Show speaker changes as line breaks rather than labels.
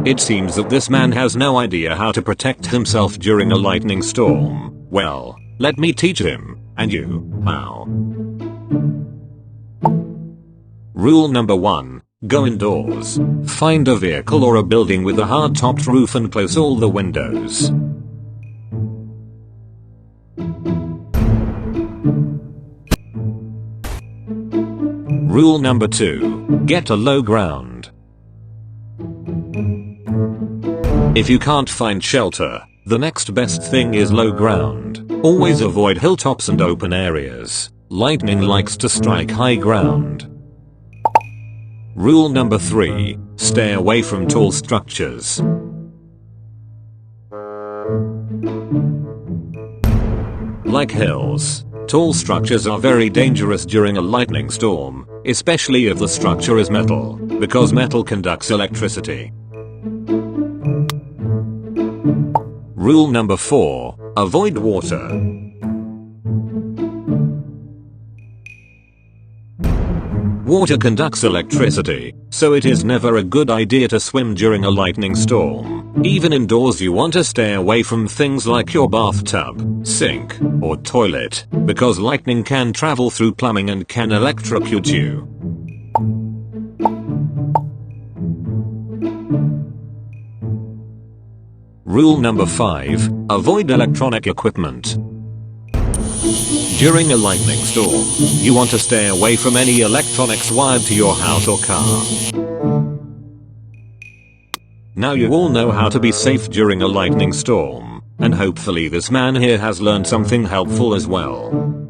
It seems that this man has no idea how to protect himself during a lightning storm. Well, let me teach him, and you, how. Rule number 1. Go indoors. Find a vehicle or a building with a hard-topped roof and close all the windows. Rule number 2. Get a low ground. If you can't find shelter, the next best thing is low ground. Always avoid hilltops and open areas. Lightning likes to strike high ground. Rule number 3. Stay away from tall structures. Like hills, tall structures are very dangerous during a lightning storm, especially if the structure is metal, because metal conducts electricity. Rule number 4. Avoid water. Water conducts electricity, so it is never a good idea to swim during a lightning storm. Even indoors you want to stay away from things like your bathtub, sink, or toilet, because lightning can travel through plumbing and can electrocute you. Rule number 5. Avoid electronic equipment. During a lightning storm, you want to stay away from any electronics wired to your house or car. Now you all know how to be safe during a lightning storm, and hopefully this man here has learned something helpful as well.